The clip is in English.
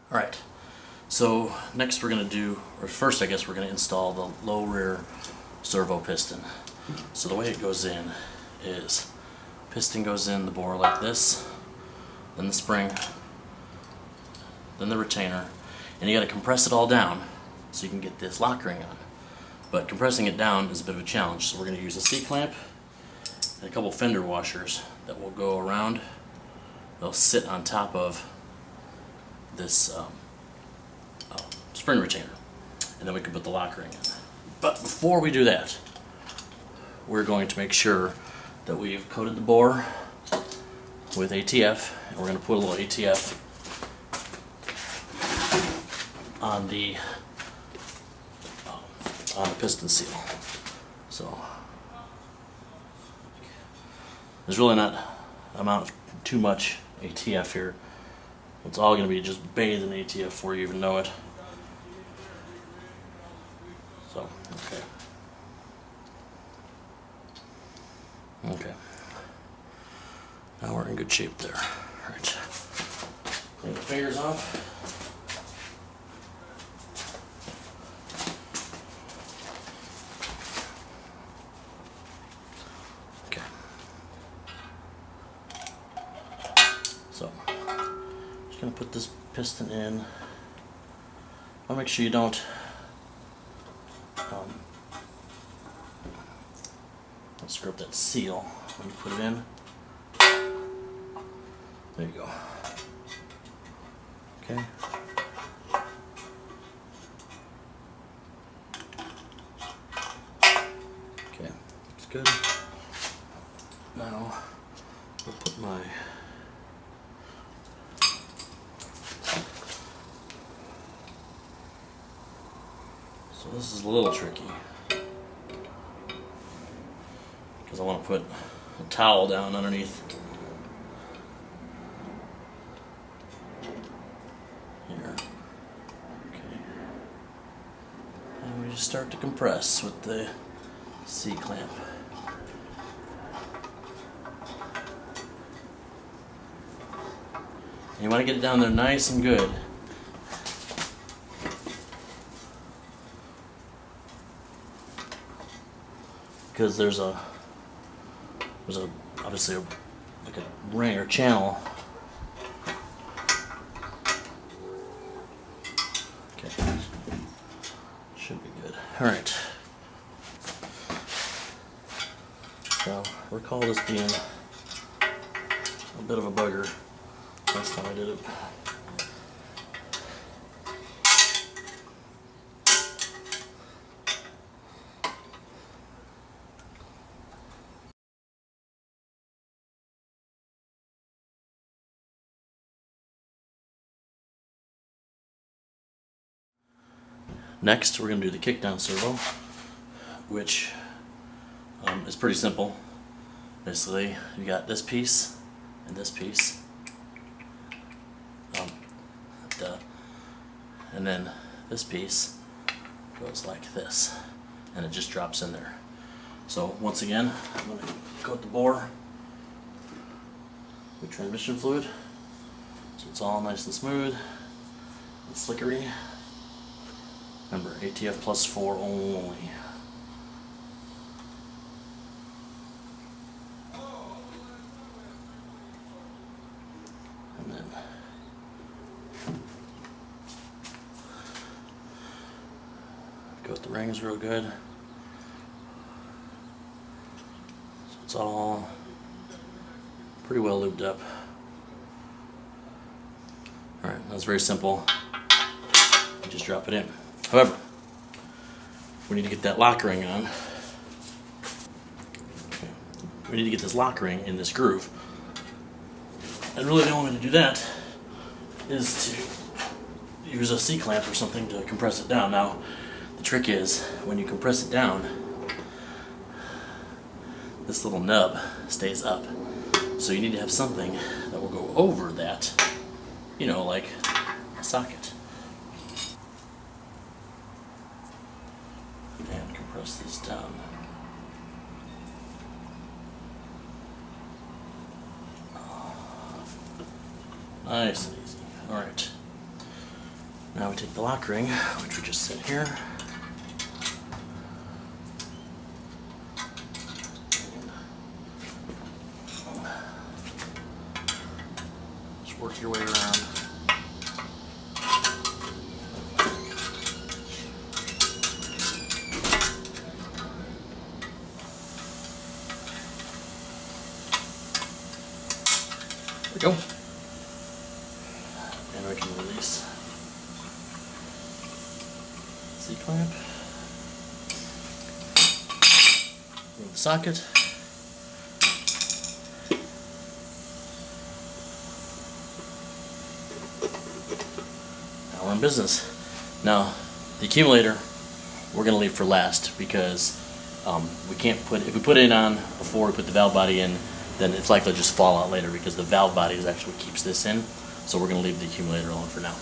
Alright, so next we're going to do, or first I guess we're going to install the low rear servo piston. So the way it goes in is piston goes in the bore like this, then the spring, then the retainer, and you got to compress it all down so you can get this lock ring on. But compressing it down is a bit of a challenge, so we're going to use a C-clamp and a couple fender washers that will go around. They'll sit on top of this spring retainer, and then we can put the lock ring in. But before we do that, we're going to make sure that we've coated the bore with ATF, and we're going to put a little ATF on the piston seal. So there's really not amount of too much ATF here. It's all going to be just bathed in ATF before you even know it. So, okay. Now we're in good shape there. All right. Clean the fingers off. Okay. So, just gonna put this piston in. I want to make sure you don't screw up that seal when you put it in. There you go. Okay. Okay, looks good. Now we'll put my so this is a little tricky because I want to put a towel down underneath here. Okay. And we just start to compress with the C-clamp. You want to get it down there nice and good. Because there's obviously like a ring or channel. Okay, should be good. All right. So recall this being a bit of a bugger last time I did it. Next, we're going to do the kickdown servo, which is pretty simple. Basically, you got this piece and this piece, and then this piece goes like this, and it just drops in there. So once again, I'm going to coat the bore with transmission fluid, so it's all nice and smooth and slickery. Remember, ATF +4 only. And then coat the rings real good. So it's all pretty well lubed up. Alright, that's very simple. You just drop it in. However, we need to get that lock ring on. Okay. We need to get this lock ring in this groove. And really the only way to do that is to use a C-clamp or something to compress it down. Now, the trick is, when you compress it down, this little nub stays up. So you need to have something that will go over that, you know, like a socket. And compress this down. Nice and easy. Alright. Now we take the lock ring, which we just set here. Just work your way around. There we go. And we can release C-clamp. Remove the socket. Now we're in business. Now the accumulator we're going to leave for last because we can't put, if we put it on before we put the valve body in, then it's likely to just fall out later because the valve body is actually what keeps this in. So we're going to leave the accumulator on for now.